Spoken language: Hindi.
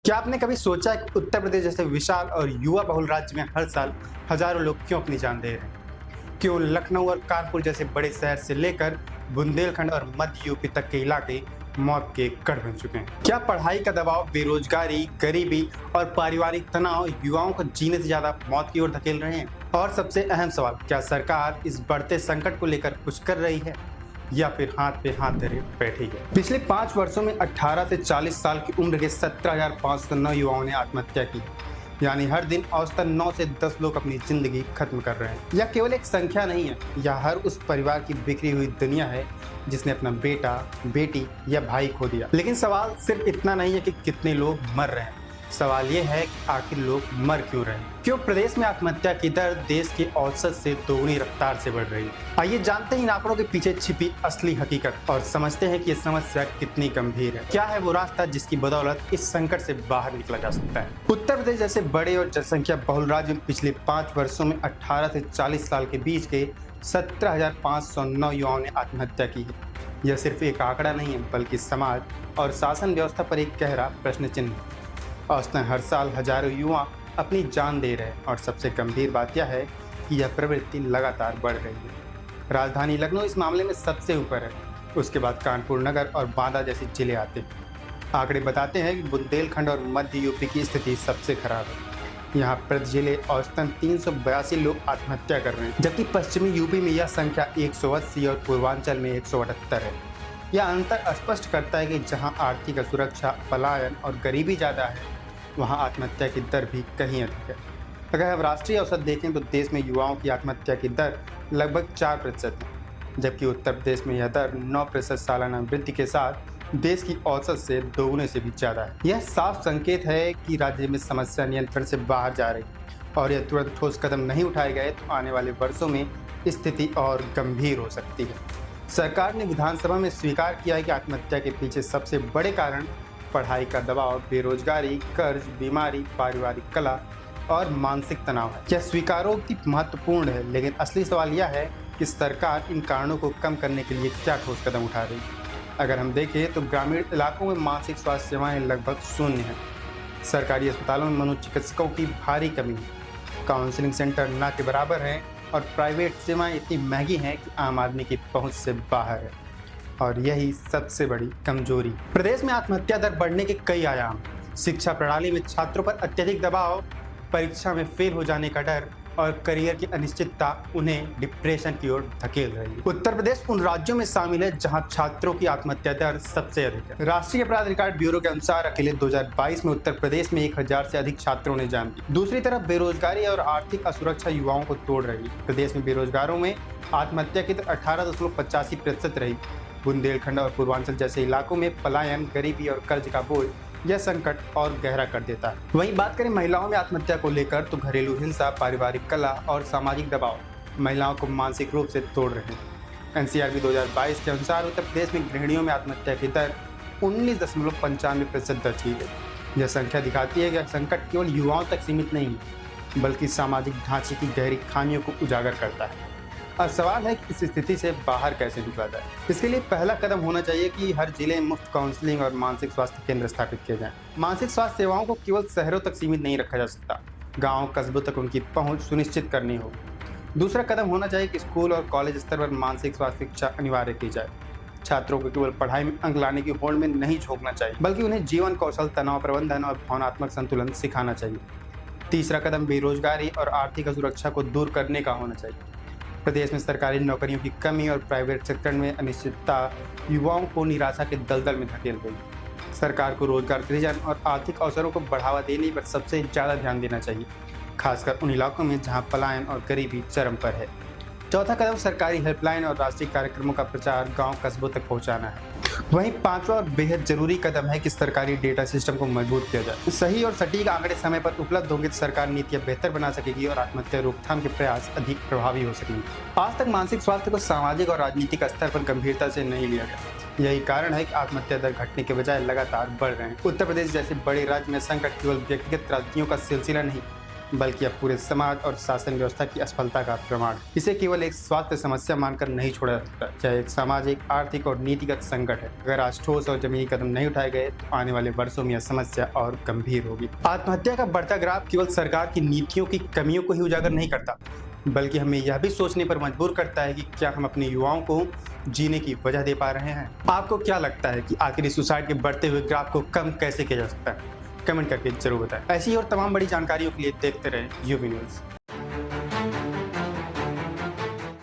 क्या आपने कभी सोचा है कि उत्तर प्रदेश जैसे विशाल और युवा बहुल राज्य में हर साल हजारों लोग क्यों अपनी जान दे रहे हैं? क्यों लखनऊ और कानपुर जैसे बड़े शहर से लेकर बुंदेलखंड और मध्य यूपी तक के इलाके मौत के गढ़ बन चुके हैं? क्या पढ़ाई का दबाव, बेरोजगारी, गरीबी और पारिवारिक तनाव युवाओं को जीने से ज्यादा मौत की ओर धकेल रहे हैं? और सबसे अहम सवाल, क्या सरकार इस बढ़ते संकट को लेकर कुछ कर रही है या फिर हाथ पे हाथ धरे बैठी है? पिछले 5 वर्षों में 18 से 40 साल की उम्र के 17,509 युवाओं ने आत्महत्या की। यानी हर दिन औसतन 9 से 10 लोग अपनी जिंदगी खत्म कर रहे हैं। यह केवल एक संख्या नहीं है, यह हर उस परिवार की बिखरी हुई दुनिया है जिसने अपना बेटा, बेटी या भाई खो दिया। लेकिन सवाल सिर्फ इतना नहीं है कि कितने लोग मर रहे हैं, सवाल यह है कि आखिर लोग मर क्यों रहे हैं? क्यों प्रदेश में आत्महत्या की दर देश के औसत से दोगुनी रफ्तार से बढ़ रही है? आइए जानते हैं इन आंकड़ों के पीछे छिपी असली हकीकत और समझते हैं कि ये समस्या कितनी गंभीर है। क्या है वो रास्ता जिसकी बदौलत इस संकट से बाहर निकला जा सकता है? उत्तर प्रदेश जैसे बड़े और जनसंख्या बहुल राज्य में पिछले 5 वर्षों में 18 से 40 साल के बीच के 17,509 युवाओं ने आत्महत्या की है। यह सिर्फ एक आंकड़ा नहीं है, बल्कि समाज और शासन व्यवस्था पर एक गहरा प्रश्न चिन्ह है। औसतन हर साल हजारों युवा अपनी जान दे रहे हैं और सबसे गंभीर बात यह है कि यह प्रवृत्ति लगातार बढ़ रही है। राजधानी लखनऊ इस मामले में सबसे ऊपर है, उसके बाद कानपुर नगर और बांदा जैसे जिले आते हैं। आंकड़े बताते हैं कि बुंदेलखंड और मध्य यूपी की स्थिति सबसे खराब है। यहाँ प्रति जिले औसतन 382 लोग आत्महत्या कर रहे हैं, जबकि पश्चिमी यूपी में यह संख्या 180 और पूर्वांचल में 178 है। यह अंतर स्पष्ट करता है कि जहाँ आर्थिक असुरक्षा, पलायन और गरीबी ज़्यादा है, वहाँ आत्महत्या की दर भी कहीं अधिक है। अगर हम राष्ट्रीय औसत देखें तो देश में युवाओं की आत्महत्या की दर लगभग 4% है, जबकि उत्तर प्रदेश में यह दर 9% सालाना वृद्धि के साथ देश की औसत से दोगुने से भी ज़्यादा है। यह साफ संकेत है कि राज्य में समस्या नियंत्रण से बाहर जा रही है और यह तुरंत ठोस कदम नहीं उठाए गए तो आने वाले वर्षों में स्थिति और गंभीर हो सकती है। सरकार ने विधानसभा में स्वीकार किया है कि आत्महत्या के पीछे सबसे बड़े कारण पढ़ाई का दबाव, बेरोजगारी, कर्ज, बीमारी, पारिवारिक कलह और मानसिक तनाव है। यह स्वीकारोक्ति महत्वपूर्ण है, लेकिन असली सवाल यह है कि सरकार इन कारणों को कम करने के लिए क्या ठोस कदम उठा रही है। अगर हम देखें तो ग्रामीण इलाकों में मानसिक स्वास्थ्य सेवाएं लगभग शून्य हैं। सरकारी अस्पतालों में मनोचिकित्सकों की भारी कमी है, काउंसलिंग सेंटर न के बराबर हैं और प्राइवेट सेवाएं इतनी महंगी हैं कि आम आदमी की पहुंच से बाहर है। और यही सबसे बड़ी कमजोरी। प्रदेश में आत्महत्या दर बढ़ने के कई आयाम, शिक्षा प्रणाली में छात्रों पर अत्यधिक दबाव, परीक्षा में फेल हो जाने का डर और करियर की अनिश्चितता उन्हें डिप्रेशन की ओर धकेल रही है। उत्तर प्रदेश उन राज्यों में शामिल है जहां छात्रों की आत्महत्या दर सबसे अधिक है। राष्ट्रीय अपराध रिकॉर्ड ब्यूरो के अनुसार अकेले 2022 में उत्तर प्रदेश में 1000 से अधिक छात्रों ने जान दी। दूसरी तरफ बेरोजगारी और आर्थिक असुरक्षा युवाओं को तोड़ रही है। प्रदेश में बेरोजगारों में आत्महत्या की दर 18.85% रही। बुंदेलखंड और पूर्वांचल जैसे इलाकों में पलायन, गरीबी और कर्ज का बोझ यह संकट और गहरा कर देता है। वहीं बात करें महिलाओं में आत्महत्या को लेकर तो घरेलू हिंसा, पारिवारिक कलह और सामाजिक दबाव महिलाओं को मानसिक रूप से तोड़ रहे हैं। एनसीआरबी 2022 के अनुसार उत्तर प्रदेश में गृहिणियों में आत्महत्या की दर 19.95% दर्ज की गई। यह संख्या दिखाती है कि संकट केवल युवाओं तक सीमित नहीं है, बल्कि सामाजिक ढांचे की गहरी खामियों को उजागर करता है। अब सवाल है कि इस स्थिति से बाहर कैसे निकला जाए। इसके लिए पहला कदम होना चाहिए कि हर जिले में मुफ्त काउंसलिंग और मानसिक स्वास्थ्य केंद्र स्थापित किए जाएं। मानसिक स्वास्थ्य सेवाओं को केवल शहरों तक सीमित नहीं रखा जा सकता, गांव, कस्बों तक उनकी पहुंच सुनिश्चित करनी होगी। दूसरा कदम होना चाहिए कि स्कूल और कॉलेज स्तर पर मानसिक स्वास्थ्य शिक्षा अनिवार्य की जाए। छात्रों को केवल पढ़ाई में अंक लाने की होड़ में नहीं झोंकना चाहिए, बल्कि उन्हें जीवन कौशल, तनाव प्रबंधन और भावनात्मक संतुलन सिखाना चाहिए। तीसरा कदम बेरोजगारी और आर्थिक असुरक्षा को दूर करने का होना चाहिए। प्रदेश में सरकारी नौकरियों की कमी और प्राइवेट सेक्टर में अनिश्चितता युवाओं को निराशा के दलदल में धकेल गई। सरकार को रोजगार सृजन और आर्थिक अवसरों को बढ़ावा देने पर सबसे ज़्यादा ध्यान देना चाहिए, खासकर उन इलाकों में जहां पलायन और गरीबी चरम पर है। चौथा कदम सरकारी हेल्पलाइन और राष्ट्रीय कार्यक्रमों का प्रचार गांव कस्बों तक पहुंचाना है। वहीं पांचवा और बेहद जरूरी कदम है कि सरकारी डेटा सिस्टम को मजबूत किया जाए। सही और सटीक आंकड़े समय पर उपलब्ध होंगे तो सरकार नीतियां बेहतर बना सकेगी और आत्महत्या रोकथाम के प्रयास अधिक प्रभावी हो सकेंगे। आज तक मानसिक स्वास्थ्य को सामाजिक और राजनीतिक स्तर पर गंभीरता से नहीं लिया गया। यही कारण है कि आत्महत्या दर घटने के बजाय लगातार बढ़ रहे हैं। उत्तर प्रदेश जैसे बड़े राज्य में संकट केवल व्यक्तिगत त्रासदियों का सिलसिला नहीं, बल्कि अब पूरे समाज और शासन व्यवस्था की असफलता का प्रमाण। इसे केवल एक स्वास्थ्य समस्या मानकर नहीं छोड़ा जा सकता, चाहे एक सामाजिक, आर्थिक और नीतिगत संकट है। अगर आज ठोस और जमीनी कदम नहीं उठाए गए तो आने वाले वर्षों में यह समस्या और गंभीर होगी। आत्महत्या का बढ़ता ग्राफ केवल सरकार की नीतियों की कमियों को ही उजागर नहीं करता, बल्कि हमें यह भी सोचने पर मजबूर करता है कि क्या हम अपने युवाओं को जीने की वजह दे पा रहे हैं। आपको क्या लगता है कि आखिर इस सुसाइड के बढ़ते हुए ग्राफ को कम कैसे किया जा सकता है? कमेंट करके जरूर बताएं। ऐसी और तमाम बड़ी जानकारियों के लिए देखते रहें यूबी न्यूज़।